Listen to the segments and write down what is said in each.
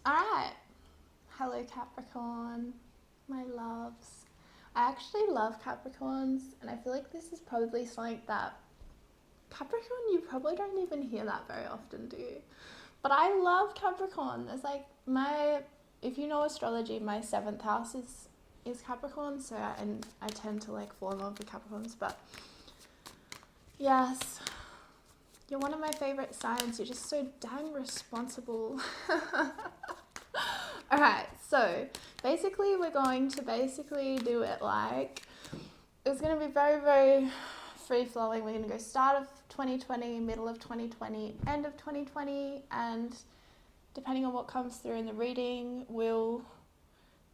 Alright. Hello, Capricorn. My loves. I actually love Capricorns, and I feel like this is probably something that Capricorn, you probably don't even hear that very often, do you? But I love Capricorn. There's like if you know astrology, my seventh house is Capricorn, so and I tend to like fall in love with Capricorns. But yes, you're one of my favorite signs. You're just so dang responsible. Alright, so basically we're going to do it like, it's going to be very, very free flowing. We're going to go start of 2020, middle of 2020, end of 2020, and depending on what comes through in the reading, we'll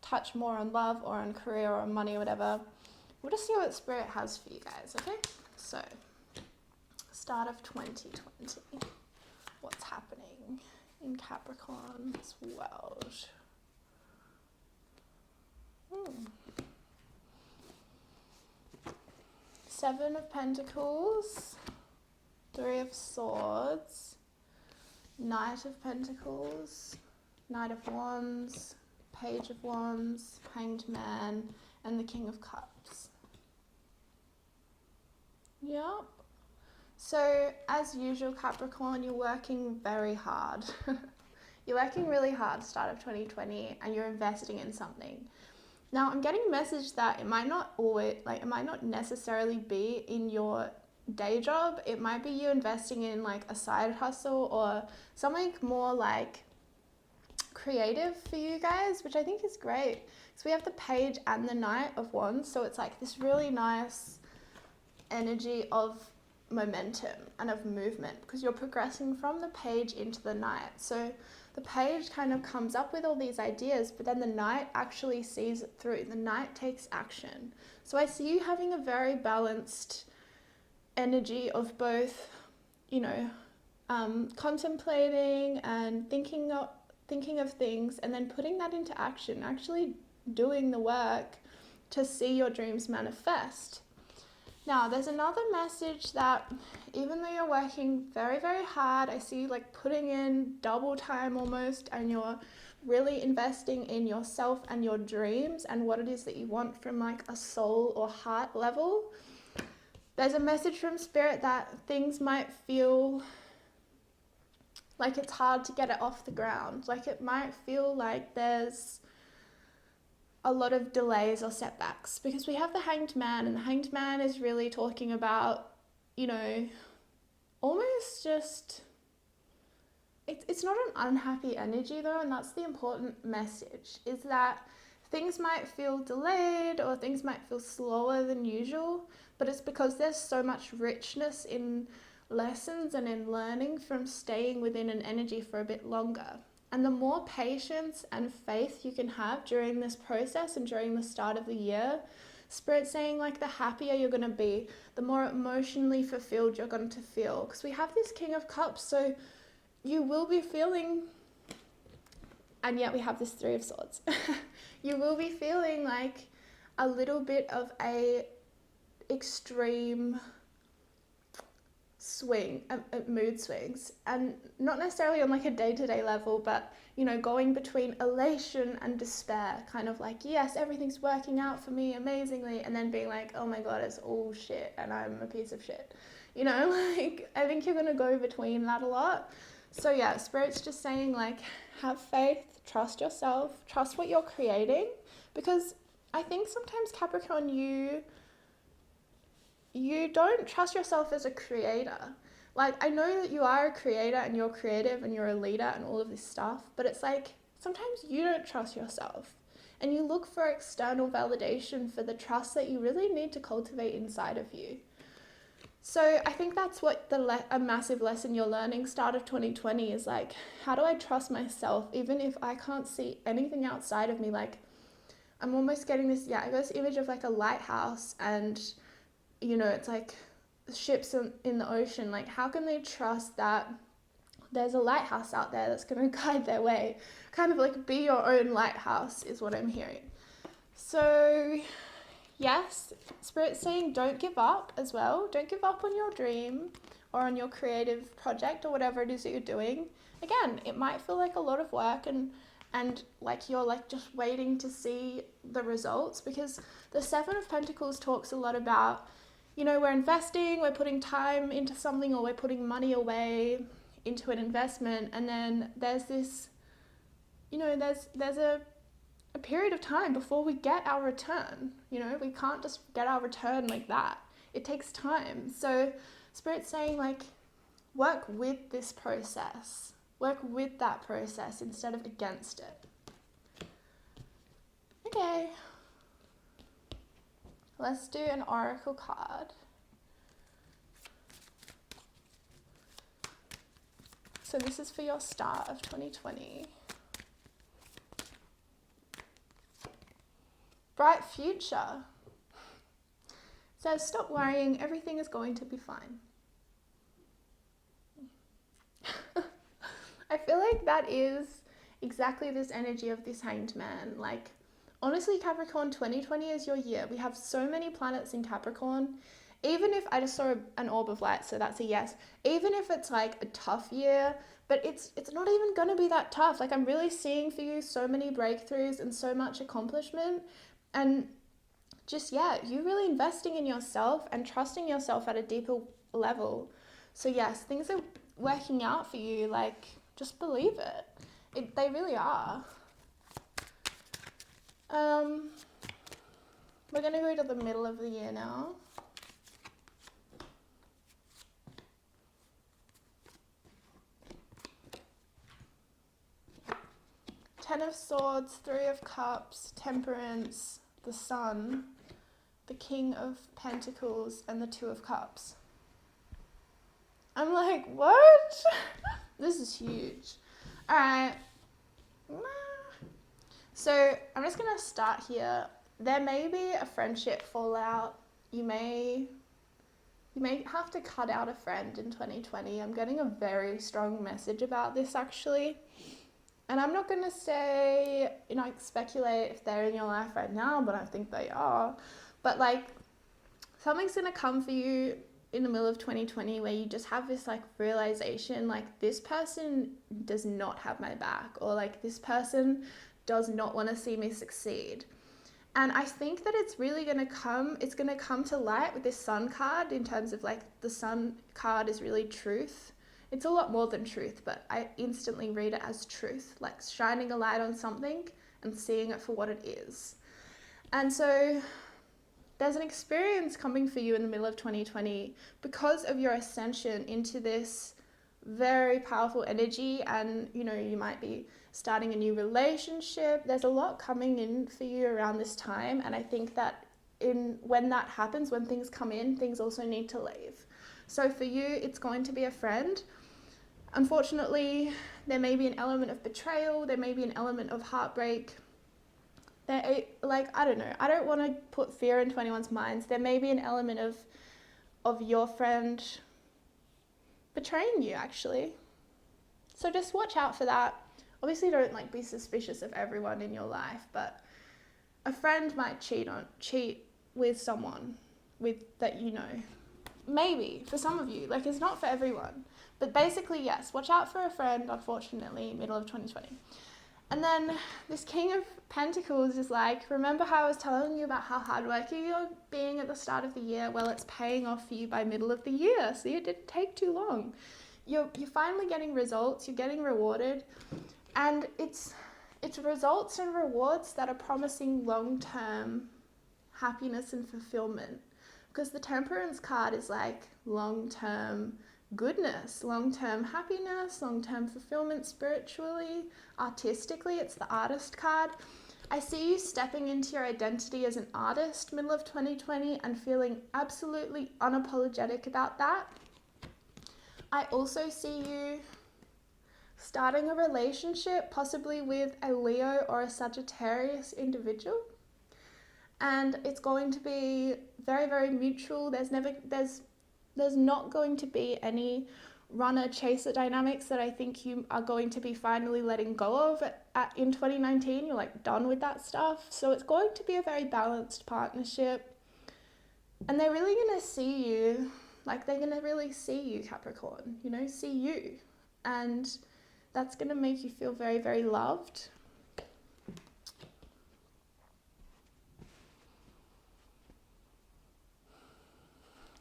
touch more on love or on career or on money or whatever. We'll just see what Spirit has for you guys, okay? So, start of 2020. What's happening in Capricorn's world? Seven of Pentacles, Three of Swords, Knight of Pentacles, Knight of Wands, Page of Wands, Hanged Man, and the King of Cups. Yep. So, as usual, Capricorn, you're working very hard. You're working really hard start of 2020, and you're investing in something. Now, I'm getting a message that it might not necessarily be in your day job. It might be you investing in like a side hustle or something more like creative for you guys, which I think is great. So we have the Page and the Knight of Wands, so it's like this really nice energy of momentum and of movement because you're progressing from the Page into the Knight. So the Page kind of comes up with all these ideas, but then the Knight actually sees it through. The Knight takes action. So I see you having a very balanced energy of both, contemplating and thinking of things and then putting that into action, actually doing the work to see your dreams manifest. Now, there's another message that even though you're working very, very hard, I see you like putting in double time almost, and you're really investing in yourself and your dreams and what it is that you want from like a soul or heart level. There's a message from Spirit that things might feel like it's hard to get it off the ground. Like it might feel like there's a lot of delays or setbacks because we have the Hanged Man, and the Hanged Man is really talking about, almost just, it's not an unhappy energy though, and that's the important message, is that things might feel delayed or things might feel slower than usual, but it's because there's so much richness in lessons and in learning from staying within an energy for a bit longer. And the more patience and faith you can have during this process and during the start of the year, Spirit's saying like the happier you're going to be, the more emotionally fulfilled you're going to feel. Because we have this King of Cups, so you will be feeling, and yet we have this Three of Swords. You will be feeling like a little bit of a extreme mood swings, and not necessarily on like a day-to-day level, but going between elation and despair, kind of like, yes, everything's working out for me amazingly, and then being like, oh my god, it's all shit and I'm a piece of shit, like I think you're gonna go between that a lot. So yeah, Spirit's just saying like, have faith, trust yourself, trust what you're creating, because I think sometimes Capricorn, you don't trust yourself as a creator. Like, I know that you are a creator and you're creative and you're a leader and all of this stuff, but it's like, sometimes you don't trust yourself and you look for external validation for the trust that you really need to cultivate inside of you. So I think that's what a massive lesson you're learning start of 2020 is like, how do I trust myself even if I can't see anything outside of me? Like, I'm almost getting this, I got this image of like a lighthouse, and it's like ships in the ocean. Like, how can they trust that there's a lighthouse out there that's going to guide their way? Kind of like be your own lighthouse is what I'm hearing. So yes, Spirit's saying don't give up as well. Don't give up on your dream or on your creative project or whatever it is that you're doing. Again, it might feel like a lot of work, and and like you're like just waiting to see the results, because the Seven of Pentacles talks a lot about, you know, we're investing, we're putting time into something, or we're putting money away into an investment, and then there's this, you know, there's a period of time before we get our return. You know, we can't just get our return like that. It takes time. So Spirit's saying, like, work with this process. Work with that process instead of against it. Okay. Let's do an oracle card. So this is for your start of 2020. Bright future. So stop worrying, everything is going to be fine. I feel like that is exactly this energy of this Hanged Man. Like, honestly, Capricorn, 2020 is your year. We have so many planets in Capricorn. Even if I just saw an orb of light, so that's a yes. Even if it's like a tough year, but it's not even going to be that tough. Like, I'm really seeing for you so many breakthroughs and so much accomplishment. And just, yeah, you really investing in yourself and trusting yourself at a deeper level. So yes, things are working out for you. Like, just believe it. They really are. We're going to go to the middle of the year now. Ten of Swords, Three of Cups, Temperance, the Sun, the King of Pentacles, and the Two of Cups. I'm like, what? This is huge. All right. So I'm just going to start here. There may be a friendship fallout. You may have to cut out a friend in 2020. I'm getting a very strong message about this, actually. And I'm not going to say, you know, speculate if they're in your life right now, but I think they are. But like, something's going to come for you in the middle of 2020 where you just have this like realization, like, this person does not have my back, or like, this person does not want to see me succeed. And I think that it's really going to come to light with this Sun card, in terms of like, the Sun card is really truth. It's a lot more than truth, but I instantly read it as truth, like shining a light on something and seeing it for what it is. And so there's an experience coming for you in the middle of 2020 because of your ascension into this very powerful energy. And, you know, you might be starting a new relationship. There's a lot coming in for you around this time. And I think that when that happens, when things come in, things also need to leave. So for you, it's going to be a friend. Unfortunately, there may be an element of betrayal. There may be an element of heartbreak. Like, I don't know. I don't want to put fear into anyone's minds. There may be an element of your friend betraying you, actually. So just watch out for that. Obviously, don't like be suspicious of everyone in your life, but a friend might cheat with someone that you know. Maybe for some of you, like, it's not for everyone. But basically, yes, watch out for a friend, unfortunately, middle of 2020. And then this King of Pentacles is like, remember how I was telling you about how hardworking you're being at the start of the year? Well, it's paying off for you by middle of the year. See, it didn't take too long. You're finally getting results. You're getting rewarded. And it's results and rewards that are promising long-term happiness and fulfillment. Because the Temperance card is like long-term goodness, long-term happiness, long-term fulfillment spiritually, artistically. It's the Artist card. I see you stepping into your identity as an artist middle of 2020 and feeling absolutely unapologetic about that. I also see you starting a relationship, possibly with a Leo or a Sagittarius individual. And it's going to be very, very mutual. There's not going to be any runner-chaser dynamics that I think you are going to be finally letting go of in 2019. You're like done with that stuff. So it's going to be a very balanced partnership. And they're really going to see you, like they're going to really see you, Capricorn, see you. And that's going to make you feel very, very loved.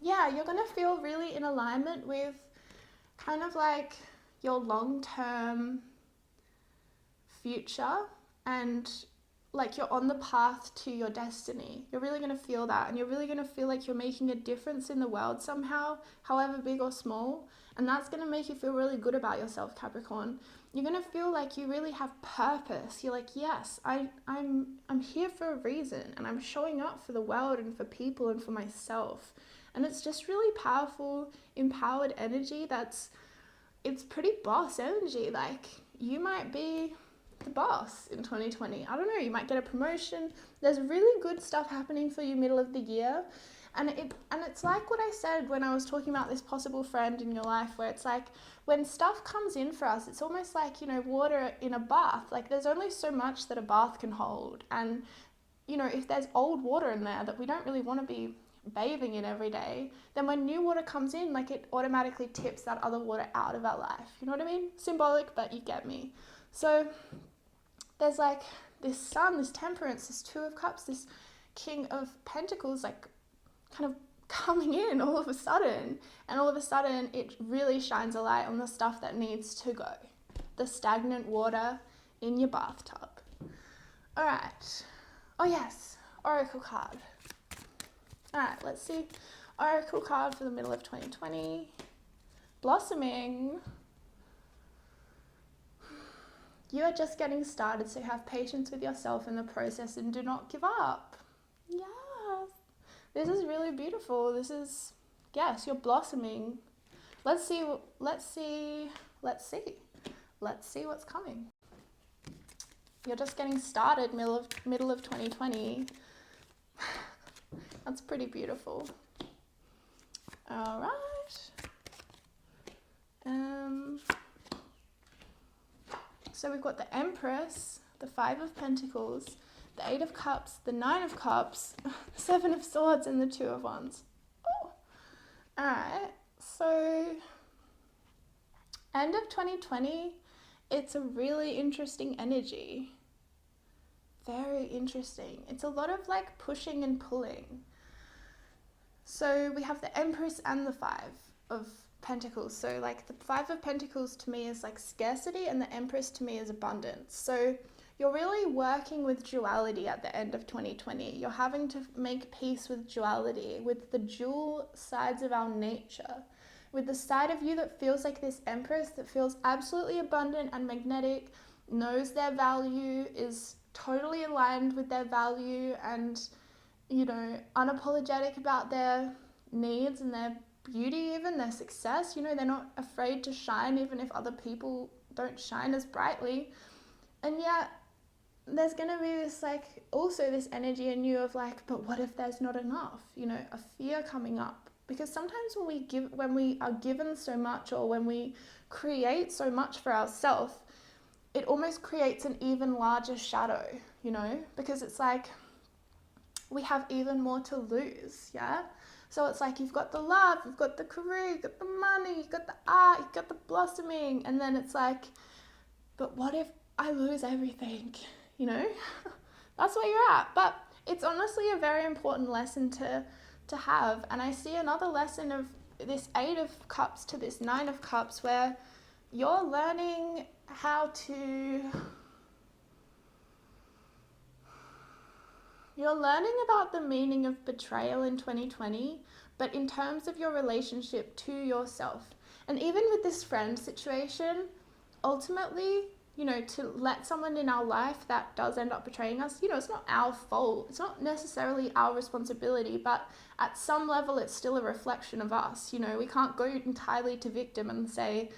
yeah, you're going to feel really in alignment with kind of like your long-term future, and like you're on the path to your destiny. You're really going to feel that, and you're really going to feel like you're making a difference in the world somehow, however big or small, and that's going to make you feel really good about yourself, Capricorn. You're going to feel like you really have purpose. You're like, yes, I'm here for a reason, and I'm showing up for the world and for people and for myself. And it's just really powerful, empowered energy it's pretty boss energy. Like, you might be the boss in 2020. I don't know, you might get a promotion. There's really good stuff happening for you middle of the year. And it's like what I said when I was talking about this possible friend in your life, where it's like when stuff comes in for us, it's almost like, water in a bath. Like, there's only so much that a bath can hold. And, if there's old water in there that we don't really want to be bathing in every day, then when new water comes in, like, it automatically tips that other water out of our life. You know what I mean? Symbolic, but you get me. So there's like this sun, this temperance, this two of cups, this king of pentacles, like kind of coming in all of a sudden, and all of a sudden it really shines a light on the stuff that needs to go, the stagnant water in your bathtub. All right. Oh yes, oracle card. All right, let's see. Oracle card for the middle of 2020. Blossoming. You are just getting started, so have patience with yourself in the process and do not give up. Yes. This is really beautiful. Yes, you're blossoming. Let's see what's coming. You're just getting started, middle of 2020. That's pretty beautiful. All right. So we've got the Empress, the Five of Pentacles, the Eight of Cups, the Nine of Cups, the Seven of Swords, and the Two of Wands. Oh. All right. So end of 2020, it's a really interesting energy. Very interesting. It's a lot of like pushing and pulling. So we have the Empress and the Five of Pentacles. So like the Five of Pentacles to me is like scarcity, and the Empress to me is abundance. So you're really working with duality at the end of 2020. You're having to make peace with duality, with the dual sides of our nature, with the side of you that feels like this Empress, that feels absolutely abundant and magnetic, knows their value, is totally aligned with their value, and unapologetic about their needs and their beauty, even their success. They're not afraid to shine even if other people don't shine as brightly. And yet there's going to be this also this energy in you of but what if there's not enough? A fear coming up, because sometimes when we are given so much, or when we create so much for ourselves, it almost creates an even larger shadow, because it's like we have even more to lose. Yeah. So it's like you've got the love, you've got the career, you've got the money, you've got the art, you've got the blossoming, and then it's like, but what if I lose everything? That's where you're at. But it's honestly a very important lesson to have. And I see another lesson of this Eight of Cups to this Nine of Cups, where you're learning how to... You're learning about the meaning of betrayal in 2020, but in terms of your relationship to yourself. And even with this friend situation, ultimately, to let someone in our life that does end up betraying us, it's not our fault. It's not necessarily our responsibility, but at some level, it's still a reflection of us. We can't go entirely to victim and say,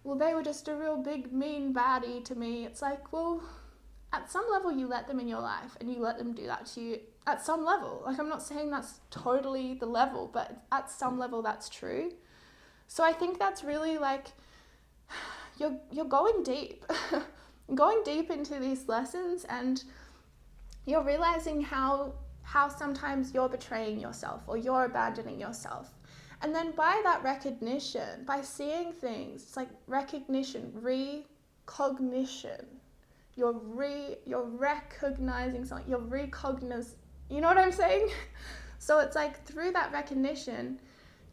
well, they were just a real big, mean baddie to me. It's like, well, at some level, you let them in your life and you let them do that to you at some level. I'm not saying that's totally the level, but at some level, that's true. So I think that's really you're going deep, going deep into these lessons, and you're realizing how sometimes you're betraying yourself or you're abandoning yourself. And then by that recognition, by seeing things, it's like recognition, recognition. You're recognizing something, you know what I'm saying? So it's like through that recognition,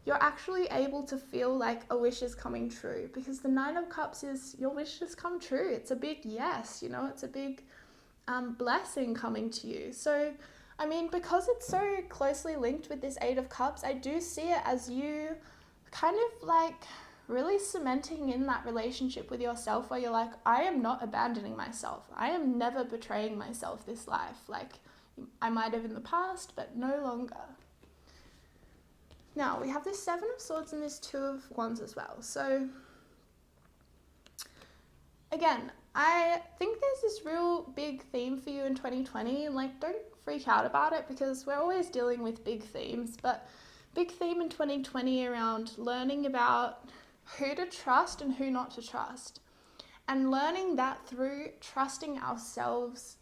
you're actually able to feel like a wish is coming true, because the Nine of Cups is your wish has come true. It's a big yes, you know, it's a big blessing coming to you. So, I mean, because it's so closely linked with this Eight of Cups, I do see it as you kind of like really cementing in that relationship with yourself where you're like, I am not abandoning myself. I am never betraying myself this life. Like, I might have in the past, but no longer. Now, we have this Seven of Swords and this Two of Wands as well. So, again, I think there's this real big theme for you in 2020. And, like, don't freak out about it, because we're always dealing with big themes. But big theme in 2020 around learning about who to trust and who not to trust. And learning that through trusting ourselves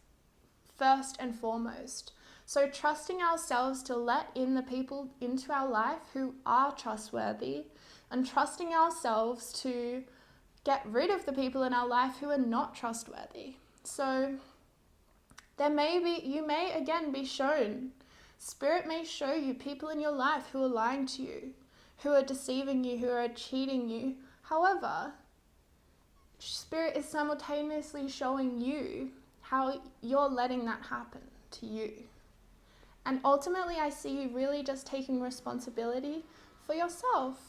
first and foremost. So trusting ourselves to let in the people into our life who are trustworthy, and trusting ourselves to get rid of the people in our life who are not trustworthy. So you may again be shown, Spirit may show you people in your life who are lying to you, who are deceiving you, who are cheating you. However, Spirit is simultaneously showing you how you're letting that happen to you. And ultimately, I see you really just taking responsibility for yourself.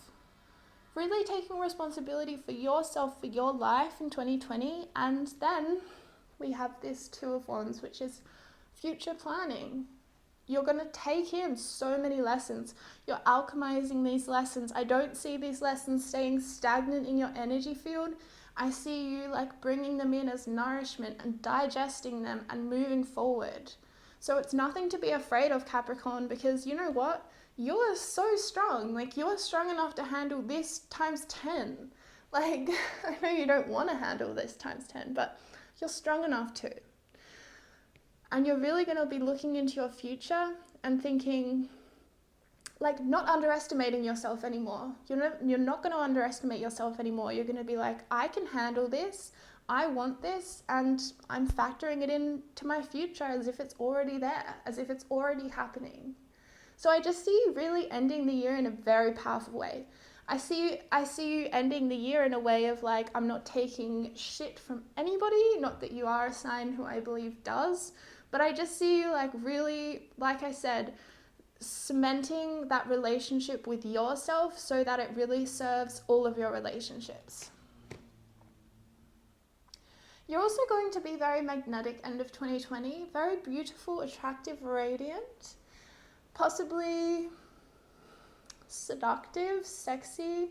Really taking responsibility for yourself, for your life in 2020. And then we have this Two of Wands, which is future planning. You're going to take in so many lessons. You're alchemizing these lessons. I don't see these lessons staying stagnant in your energy field. I see you like bringing them in as nourishment and digesting them and moving forward. So it's nothing to be afraid of, Capricorn, because you know what? You're so strong. Like, you're strong enough to handle this times 10. Like, I know you don't want to handle this times 10, but you're strong enough to. And you're really going to be looking into your future and thinking, like, not underestimating yourself anymore. You're not going to underestimate yourself anymore. You're going to be like, I can handle this. I want this, and I'm factoring it into my future as if it's already there, as if it's already happening. So I just see you really ending the year in a very powerful way. I see you ending the year in a way of like, I'm not taking shit from anybody, not that you are a sign who I believe does, but I just see you like really, like I said, cementing that relationship with yourself so that it really serves all of your relationships. You're also going to be very magnetic end of 2020, very beautiful, attractive, radiant, possibly seductive, sexy.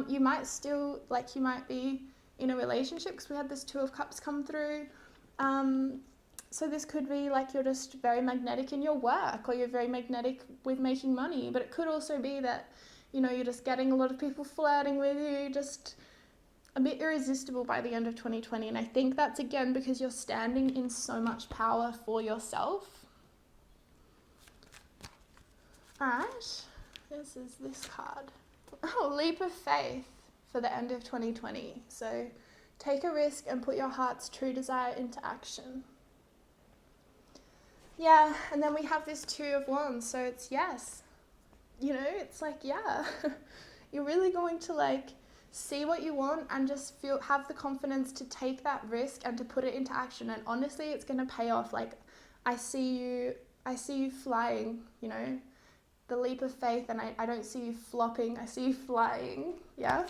You might be in a relationship, because we had this Two of Cups come through. So this could be like you're just very magnetic in your work, or you're very magnetic with making money. But it could also be that, you know, you're just getting a lot of people flirting with you, just a bit irresistible by the end of 2020. And I think that's again because you're standing in so much power for yourself. Alright, this is this card. Oh, leap of faith for the end of 2020. So take a risk and put your heart's true desire into action. Yeah, and then we have this Two of Wands, so it's yes. You know, it's like, yeah, you're really going to like see what you want and just have the confidence to take that risk and to put it into action. And honestly, it's going to pay off. Like, I see you flying, you know, the leap of faith, and I don't see you flopping, I see you flying, yeah?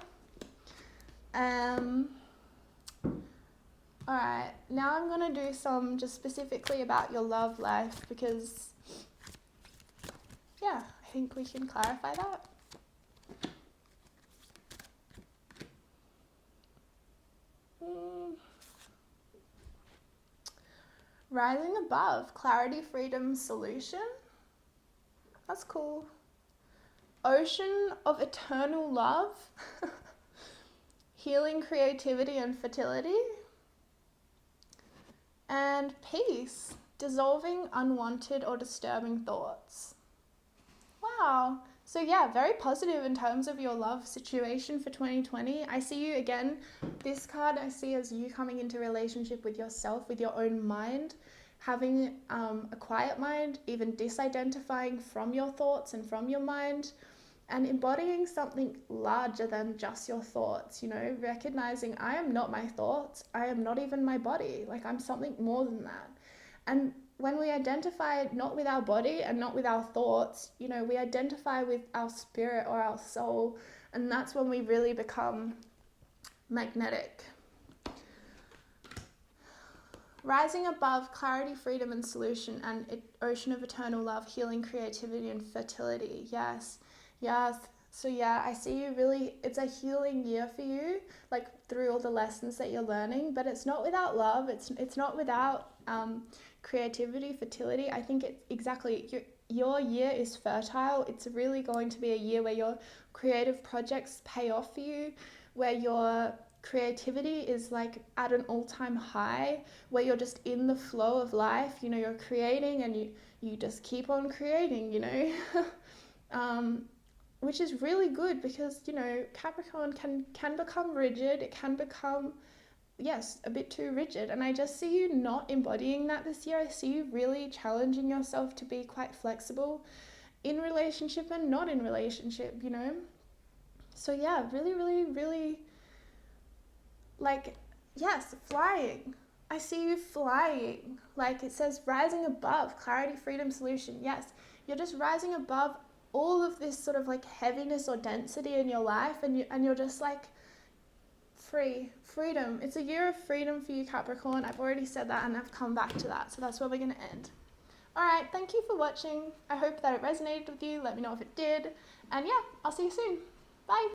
Alright, now I'm going to do some just specifically about your love life, because, yeah, I think we can clarify that. Rising above, clarity, freedom, solution. That's cool. Ocean of eternal love. Healing, creativity, and fertility. And peace, dissolving unwanted or disturbing thoughts. Wow. So yeah, very positive in terms of your love situation for 2020. I see you again, this card I see as you coming into relationship with yourself, with your own mind, having a quiet mind, even disidentifying from your thoughts and from your mind, and embodying something larger than just your thoughts, you know, recognizing I am not my thoughts, I am not even my body, like I'm something more than that. And when we identify not with our body and not with our thoughts, you know, we identify with our spirit or our soul, and that's when we really become magnetic. Rising above clarity, freedom, and solution, and ocean of eternal love, healing, creativity, and fertility. Yes. So yeah, I see you really, it's a healing year for you, like through all the lessons that you're learning, but it's not without love. It's not without creativity, fertility. I think it's exactly, your year is fertile. It's really going to be a year where your creative projects pay off for you, where your creativity is like at an all-time high, where you're just in the flow of life, you know, you're creating and you just keep on creating, you know. Which is really good because, you know, Capricorn can become rigid. It can become, yes, a bit too rigid. And I just see you not embodying that this year. I see you really challenging yourself to be quite flexible in relationship and not in relationship, you know. So yeah, really, really, really, like, yes, flying. I see you flying. Like it says, rising above, clarity, freedom, solution. Yes, you're just rising above all of this sort of like heaviness or density in your life, and you're just like freedom. It's a year of freedom for you, Capricorn. I've already said that and I've come back to that, so that's where we're going to end. All right, thank you for watching. I hope that it resonated with you. Let me know if it did, and yeah, I'll see you soon. Bye.